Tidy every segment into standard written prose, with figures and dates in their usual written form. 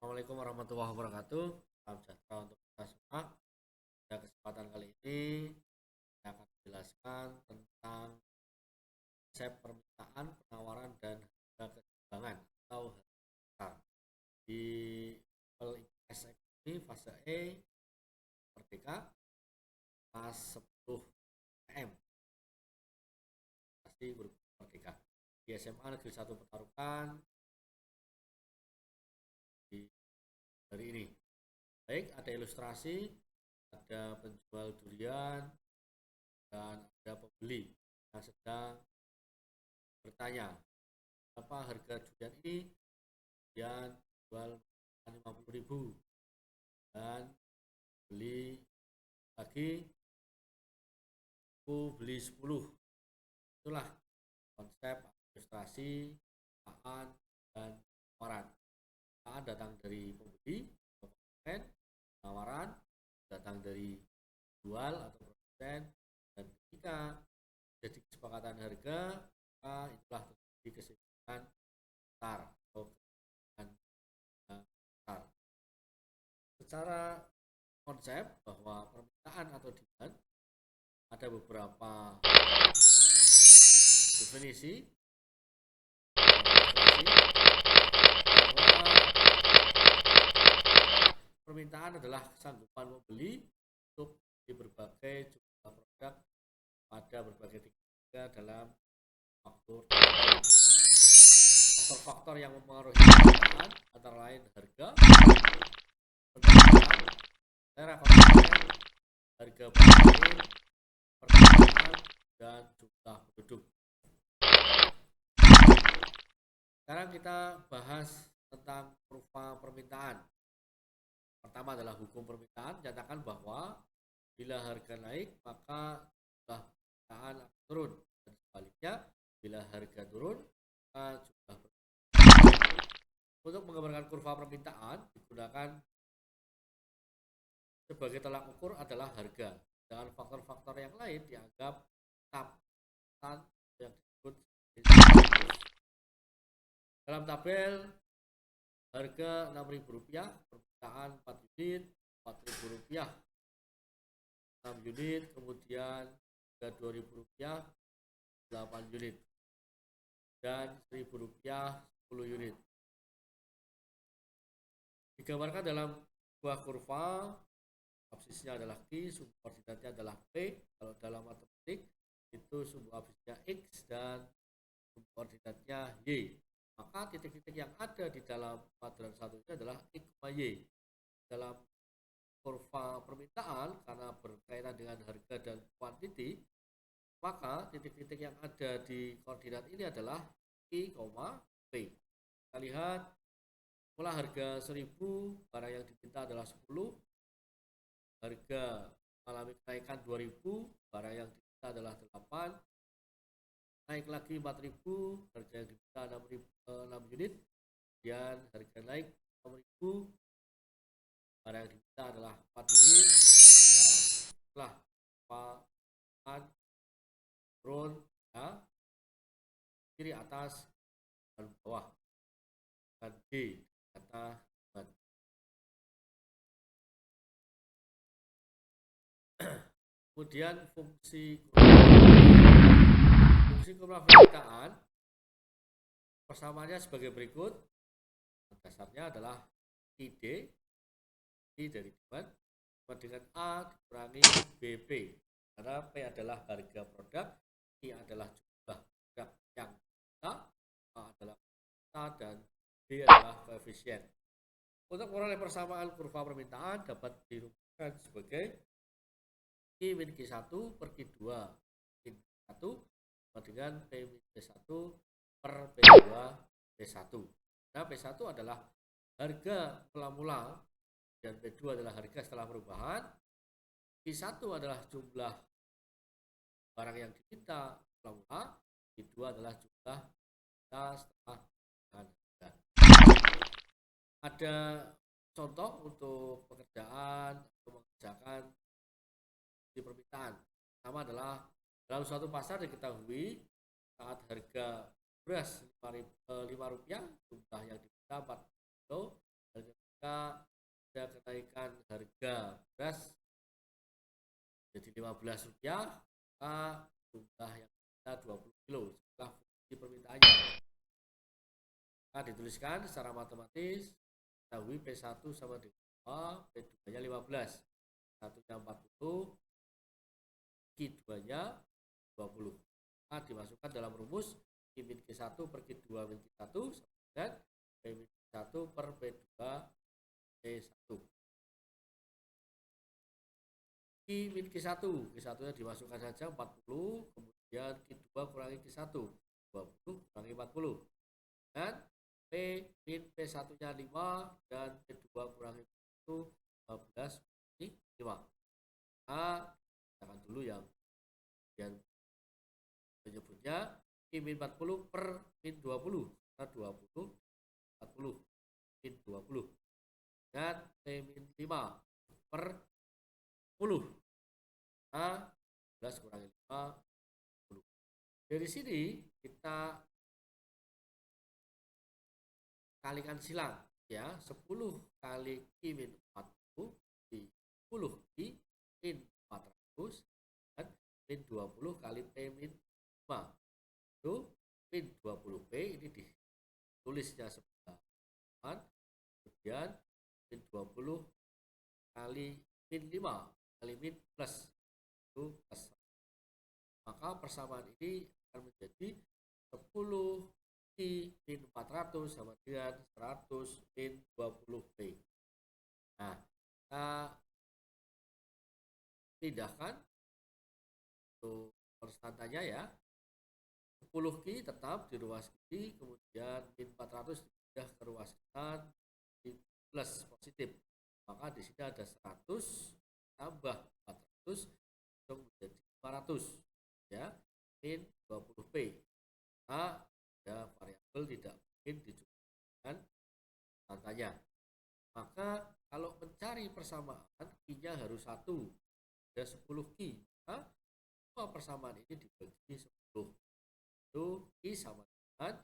Assalamualaikum warahmatullahi wabarakatuh. Salam sejahtera untuk kita semua. Pada kesempatan kali ini, saya akan menjelaskan tentang konsep permintaan, penawaran, dan harga keseimbangan atau harga pasar. Di level IPS ekonomi fase E, Merdeka, kelas 10 M, pasti guru Merdeka. Di SMA Negeri 1 Petarukan, dari ini. Baik, ada ilustrasi, ada penjual durian, dan ada pembeli yang sedang bertanya berapa harga durian ini. Durian jual 50.000 dan beli lagi, aku beli 10. Itulah konsep ilustrasi perusahaan dan penawaran. Perusahaan datang dari pembeli atau konsumen, penawaran datang dari jual atau produsen, dan ketika jadi kesepakatan harga, maka itulah terjadi keseimbangan pasar atau keseimbangan pasar. Secara konsep bahwa permintaan atau demand ada beberapa definisi bahwa permintaan adalah kesanggupan membeli untuk di berbagai jumlah produk pada berbagai tingkat dalam faktor yang mempengaruhi permintaan antara lain harga, penjualan, selera konsumen, harga barang, permintaan, dan jumlah penduduk. Sekarang kita bahas tentang kurva permintaan. Pertama adalah hukum permintaan, nyatakan bahwa bila harga naik maka jumlah permintaan akan turun, dan sebaliknya bila harga turun maka jumlah permintaan. Untuk menggambarkan kurva permintaan digunakan sebagai tolak ukur adalah harga, dengan faktor-faktor yang lain dianggap tetap yang disebut dalam tabel harga Rp6.000, permintaan 4 unit, Rp4.000 6 unit, kemudian harga Rp2.000 8 unit, dan Rp1.000 10 unit. Digambarkan dalam sebuah kurva, absisnya adalah Q, sumbu koordinatnya adalah P. Kalau dalam matematik itu sumbu absisnya X dan sumbu koordinatnya Y. Maka titik-titik yang ada di dalam kuadran satu ini adalah X, Y. Dalam kurva permintaan, karena berkaitan dengan harga dan kuantiti, maka titik-titik yang ada di koordinat ini adalah I, P. Kita lihat, mulai harga 1.000, barang yang diminta adalah 10. Harga mengalami kenaikan 2.000, barang yang diminta adalah 8. Naik lagi 4.000, harga yang diminta 6 unit. Dan harga naik 6.000, barang yang diminta adalah 4 unit. Ya, setelah turun, ya, kiri atas dan bawah, dan D kata ban. Kemudian fungsi kurva permintaan persamaannya sebagai berikut. Dasarnya adalah ID, I dari demand, sama dengan A dikurangi BP, karena P adalah harga produk, I adalah jumlah produk yang kita, A adalah kita, dan B adalah koefisien. Untuk memperoleh persamaan kurva permintaan dapat dirumuskan sebagai Q min Q1 per Q2 min Q1 sama dengan P min P1 per P2 P1. Nah, P1 adalah harga mula-mula dan P2 adalah harga setelah perubahan. Q1 adalah jumlah barang yang diminta mula-mula, Q2 adalah jumlah kita setelah harga. Ada contoh untuk pekerjaan atau mengerjakan di permintaan. Pertama adalah dalam suatu pasar diketahui saat harga beras Rp5, jumlah yang diminta 4 kilo, harga jika ada kenaikan harga beras jadi Rp15, maka jumlah yang kita 20 kilo setelah fungsi permintaannya. Maka dituliskan secara matematis, ketahui P1 sama dengan 2, P2 nya 15, satunya 40, Q2 nya 20. Maka dimasukkan dalam rumus Q min Q1 per Q2 min Q1 sama dengan P min Q1 per P2 P1. Q min Q1, Q1 nya dimasukkan saja 40, kemudian Q2 kurangi Q1, 20 kurangi 40. Dan P min P1 nya 5 dan P2 kurangi 1, 15 kurangi 5. Nah, jangan dulu yang menyebutnya Q min 40 per min 20, karena 20, 40, min 20. Dan P min 5 per 10. Nah, 11 kurangi 5, 10. Dari sini kita kalikan silang ya, 10 kali Q min 40 di 10 Q min 400 dan min 20 kali P min 5. Itu min 20P ini ditulisnya sebelah kanan, kemudian min 20 kali min 5 kali min plus itu plus. Maka persamaan ini akan menjadi 10 Q min 400 sama dengan 100 min 20P. Nah, kita pindahkan untuk konstantanya ya. 10 Q tetap di ruas kiri, kemudian min 400 dipindah ke ruas kanan di plus positif. Maka di sini ada 100 tambah 400 itu menjadi 500 ya, min 20P. Nah, ada variabel tidak mungkin dijumlahkan konstantanya. Maka kalau mencari persamaan, Q-nya harus 1. Ada 10 Q. Nah, semua persamaan ini dibagi 10. Itu Q sama dengan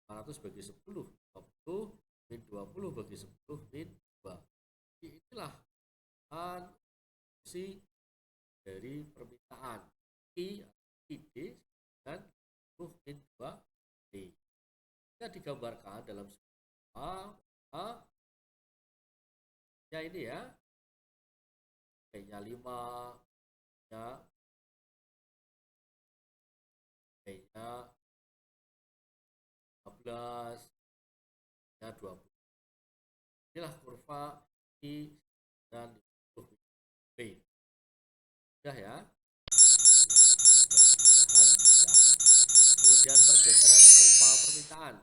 500 bagi 10, 20, min 20 bagi 10, min 2. Jadi inilah fungsi dari permintaan Q, ID, dan 10 min 2D. Bisa digambarkan dalam A ya ini ya, P-nya 5, ya P-nya 15, ya 20. Inilah kurva I dan P. Sudah ya? Mudah-mudahan bisa. Kemudian pergeseran kurva permintaan.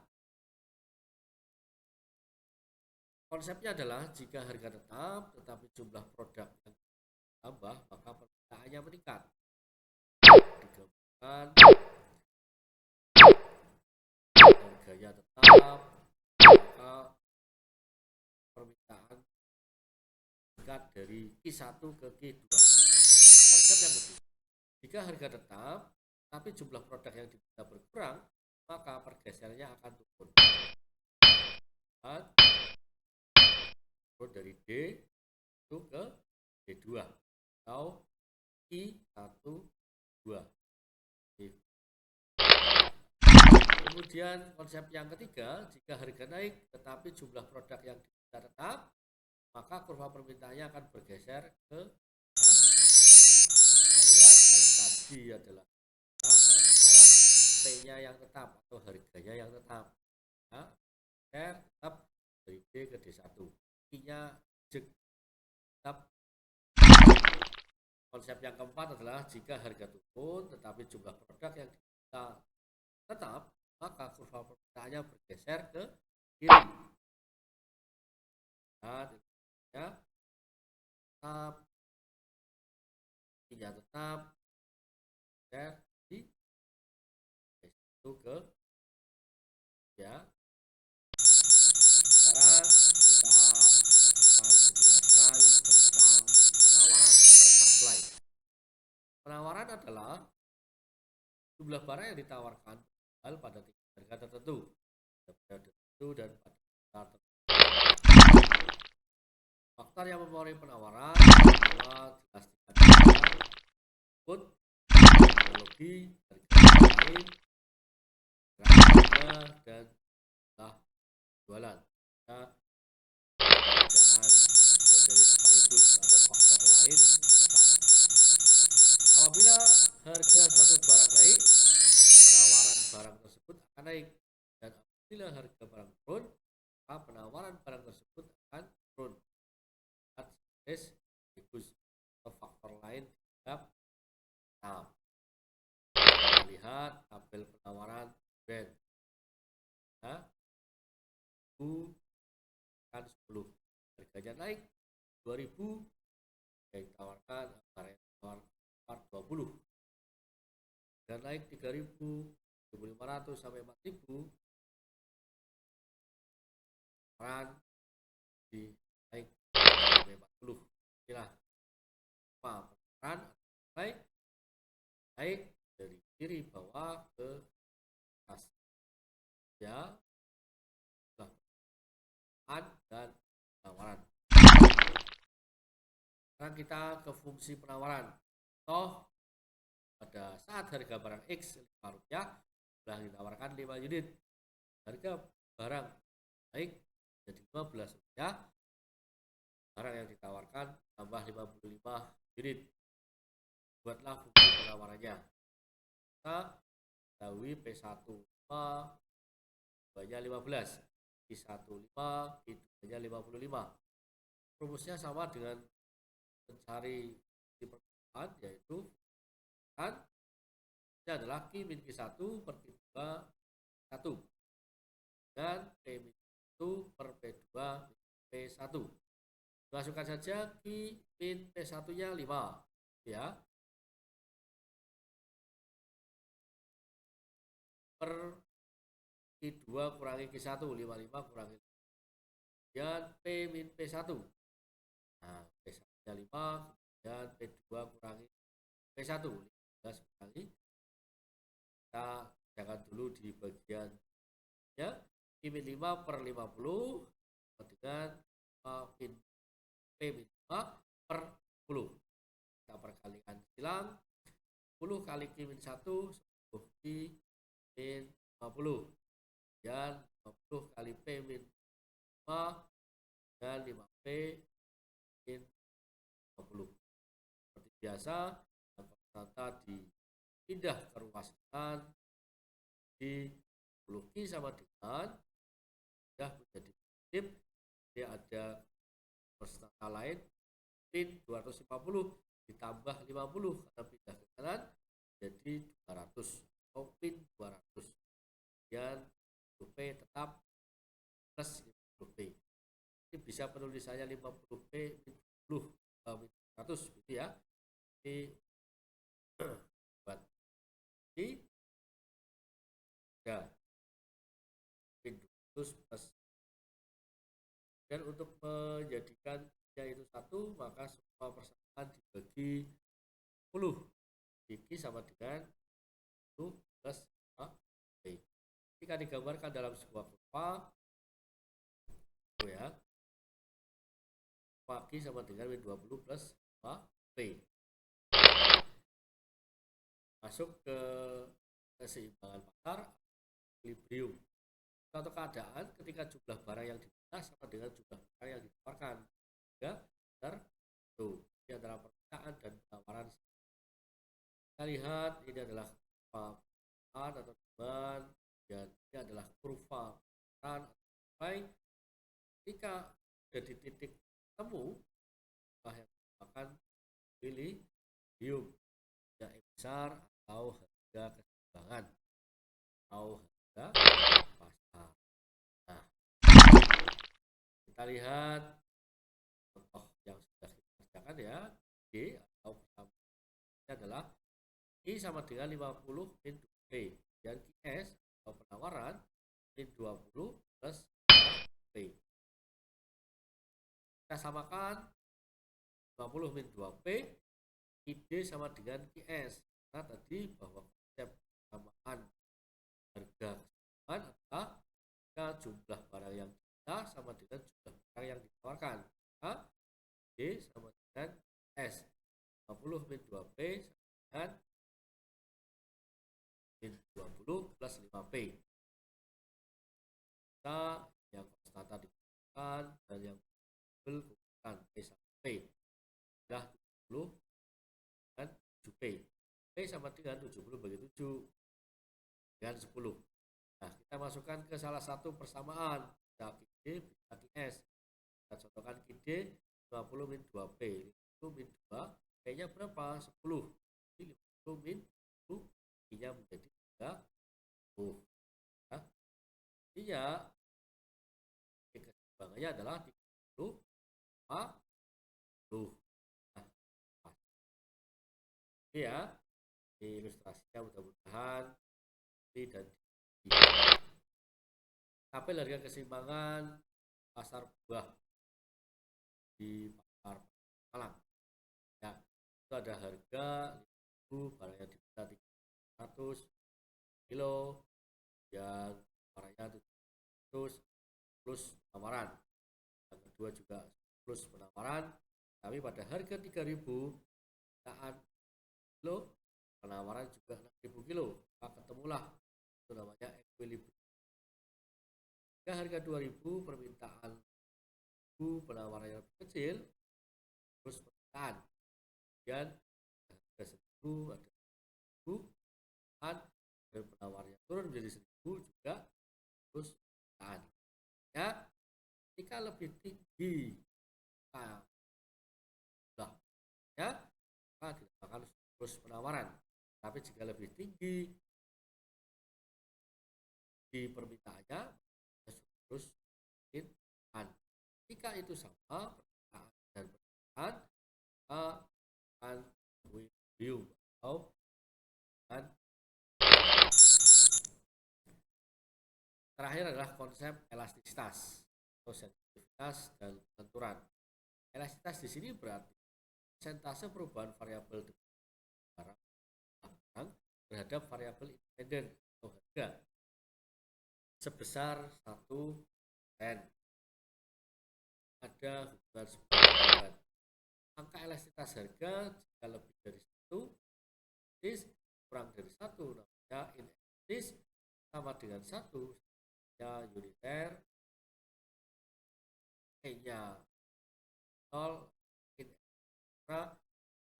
Konsepnya adalah jika harga tetap tetapi jumlah produk yang tambah, maka permintaannya meningkat. Digabungkan harganya tetap, maka permintaan meningkat dari Q1 ke Q2. Konsep yang kedua, jika harga tetap tapi jumlah produk yang diminta berkurang, maka pergeserannya akan turun. Dari D itu ke D2 atau I1, 2. Kemudian konsep yang ketiga, jika harga naik tetapi jumlah produk yang diminta tetap, maka kurva permintaannya akan bergeser ke kita lihat kalau tadi adalah tetap, sekarang P-nya yang tetap atau harganya yang tetap. Nah, tetap dari D ke D1. Q-nya tetap. Konsep yang keempat adalah jika harga turun tetapi jumlah produk yang diminta tetap, maka kurva permintaannya bergeser ke kiri. Dan ya, tetap, Q-nya tetap, di itu ke ya. Sekarang kita akan menjelaskan tentang penawaran atau supply. Penawaran adalah jumlah barang yang ditawarkan pada tingkat harga tertentu, dan pada harga tertentu. Faktor yang mempengaruhi penawaran adalah jelas input, teknologi, harga lain, harga dan jumlah jualan. Nah, perbedaan dari sekaligus atau faktor lain tetap. Apabila harga suatu barang naik, penawaran barang tersebut akan naik, dan apabila harga barang turun, maka penawaran barang tersebut akan turun. Sekaligus atau faktor lain terhadap saham. Kita lihat tabel penawaran brand. Nah, kan 10, harganya naik 2000, yang ditawarkan harga tawar 20, dan naik 3000, 1500 sampai 4000, peran di naik sampai 40. Inilah peran naik dari kiri bawah ke atas, ya, dan penawaran. Sekarang kita ke fungsi penawaran. Toh pada saat harga barang X Rp5 telah ditawarkan 5 unit, harga barang naik jadi Rp15, barang yang ditawarkan tambah 55 unit. Buatlah fungsi penawarannya. Kita ketahui P1 5, banyak 15, I1 5, I2 nya 55. Rumusnya sama dengan mencari di permukaan, yaitu kan ini adalah Q min Q1 per Q2 1, dan P min 1 per P2 P1. Masukkan saja Q min P1 nya 5, ya, per Q2 kurangi Q1, 55 kurangi, dan P min P1. Nah, P1 nya 5, dan P2 kurangi P1, 15 kurangi. Kita jangan dulu di bagian ya, Q min 5 per 50 dengan P min 5 per 10. Kita perkalikan silang, 10 kali Q min 1 10 Q min 50, dan 50 kali P min 5 dan 5P min 50. Seperti biasa, kata dipindah ke ruasan di 10Q sama dengan sudah menjadi positif. Dia ada persentase lain min 250 ditambah 50 karena pindah ke kanan jadi 200 atau min 200, dan P tetap plus 50P. Ini bisa penulisannya 50P min 100 gitu ya. Ini buat ini ya min 200 plus, dan untuk menjadikan yaitu 1, maka semua persamaan dibagi 10, Q sama dengan 1 plus P. Jika digambarkan dalam sebuah kurva, ya, Q sama dengan min 20 plus P. Masuk ke keseimbangan pasar, equilibrium. Suatu keadaan ketika jumlah barang yang diminta sama dengan jumlah barang yang ditawarkan, ya, benar? Tuh, ini adalah permintaan dan penawaran. Kita lihat ini adalah kurva atau demand, dan ini adalah kurva penawaran atau supply. Ketika ada di titik temu, yang akan pilih equilibrium, harga besar atau harga keseimbangan atau harga pasar. Nah, kita lihat contoh yang sudah kita kerjakan ya. D atau pertama ini adalah I sama dengan 50 min 2P, dan QS atau penawaran min 20 plus P. Kita samakan 50 min 2P, ID sama dengan QS. Nah, tadi bahwa konsep persamaan harga keseimbangan adalah jumlah barang yang kita sama dengan jumlah barang yang ditawarkan. Nah, D sama dengan S. 50 min 2P sama dengan min 20 plus 5P. Kita yang konstanta dikumpulkan dan yang variabel kumpulkan P sama P. Sudah 70 dan 7P. P sama dengan 70 bagi 7 dengan 10. Nah, kita masukkan ke salah satu persamaan. Bisa QD, bisa QS. Kita contohkan QD 50 min 2P. 50 min 2, P-nya berapa? 10. Jadi 50 min 10, P-nya menjadi 30. Nah, artinya keseimbangannya adalah 30, 50. Nah, ini ya, di ilustrasinya mudah-mudahan ini dan tabel harga keseimbangan pasar buah di pasar Malang. Ya, itu ada harga 5.000, barangnya di 300 kilo, yang barangnya 700 plus penawaran. Yang kedua juga plus penawaran, tapi pada harga 3.000 permintaan kilo, penawaran juga 6.000 kilo, maka ketemulah itu namanya equilibrium. Harga 2.000 permintaan penawaran yang lebih kecil terus permintaan, kemudian harga 1.000 ada 1.000 dan penawarannya turun menjadi 1.000 juga terus permintaan. Ya, ketika lebih tinggi ya, maka tidak akan terus penawaran, tapi jika lebih tinggi di permintaannya terus permintaan. Jika itu sama permintaan dan permintaan, maka akan equilibrium atau dan terakhir adalah konsep elastisitas atau sensitivitas dan benturan. Elastisitas di sini berarti persentase perubahan variabel barang terhadap variabel independen atau harga sebesar 1%. Ada hubungan sebuah angka elastisitas harga jika lebih dari 1, kurang dari 1 namanya inelastis, sama dengan 1 namanya uniter, E-nya 0,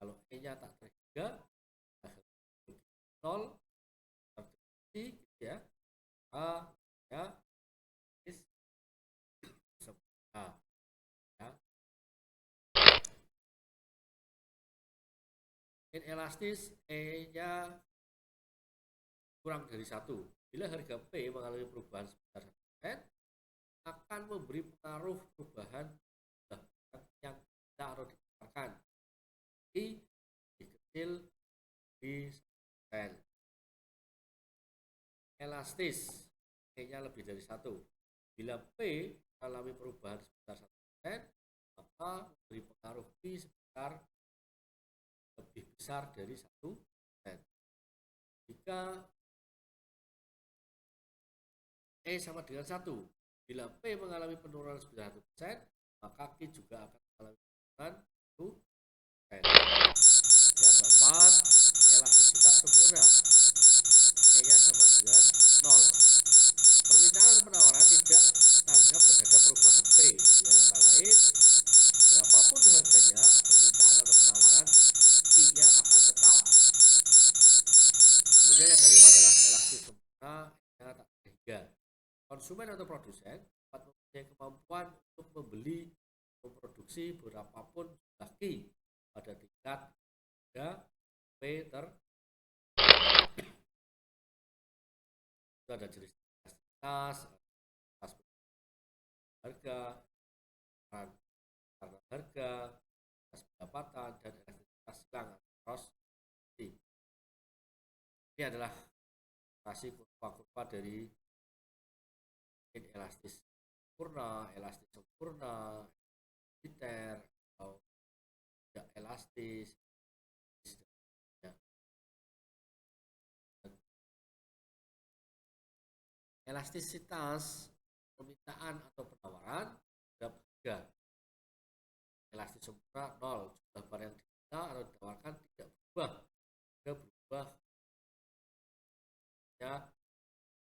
kalau E-nya tak terhingga 0 terjadi gitu ya, ya sempurna ya. Inelastis E-nya kurang dari 1. Bila harga P mengalami perubahan sebesar 1%, akan memberi pengaruh perubahan yang taruh dikeluarkan di kecil di 1%. Elastis E-nya lebih dari 1. Bila P mengalami perubahan sebesar 1%, maka memberi pengaruh P sebesar lebih besar dari 1%. Jika E sama dengan 1, bila P mengalami penurunan sebesar 1%, maka Q juga akan mengalami penurunan 1%. Yang keempat, elastisitas sempurna. E-nya sama dengan 0. Permintaan dan penawaran tidak tanggap terhadap perubahan P. Dengan kata lain, berapapun harganya, permintaan atau penawaran, Q-nya akan tetap. Kemudian yang kelima adalah elastis sempurna, E-nya tak terhingga. Konsumen atau produsen dapat mempunyai kemampuan untuk membeli, memproduksi berapapun jumlah Q pada tingkat harga P itu ada jenis elastisitas, harga, karena harga, pendapatan, dan elastisitas silang cross. Ini adalah ilustrasi kurva-kurva dari inelastis sempurna, elastis sempurna, uniter, atau tidak elastis. Elastisitas permintaan atau penawaran terhadap harga. elastis sempurna 0, jumlah barang yang diminta atau ditawarkan tidak berubah, jika berubah ya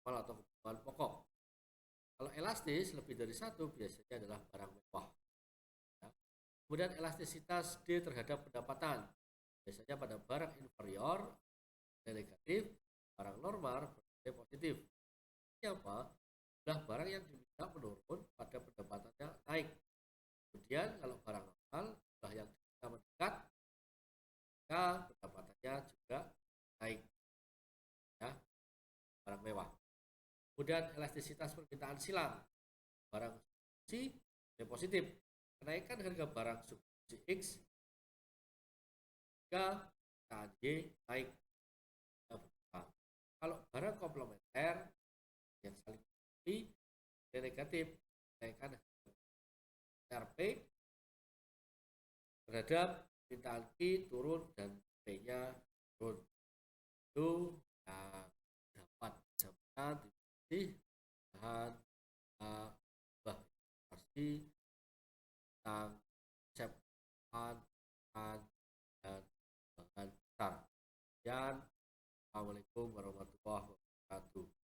atau kebutuhan pokok. Kalau elastis lebih dari satu biasanya adalah barang mewah. Ya. Kemudian elastisitas D terhadap pendapatan, biasanya pada barang inferior negatif, barang normal bernilai positif. Ini apa? Jumlah barang yang diminta menurun pada pendapatannya naik. Kemudian kalau barang normal, jumlah yang diminta meningkat, maka pendapatannya juga naik. Ya, barang mewah. Kemudian elastisitas permintaan silang, barang substitusi nilai positif, kenaikan harga barang substitusi X jika KJ naik. Kalau barang komplementer yang saling melengkapi nilai negatif, kenaikan RP terhadap permintaan Q turun dan P-nya turun. Itu yang dapat jaminan di bahan pasti tentang konsep bahan dan bahan besar. Assalamualaikum warahmatullahi wabarakatuh.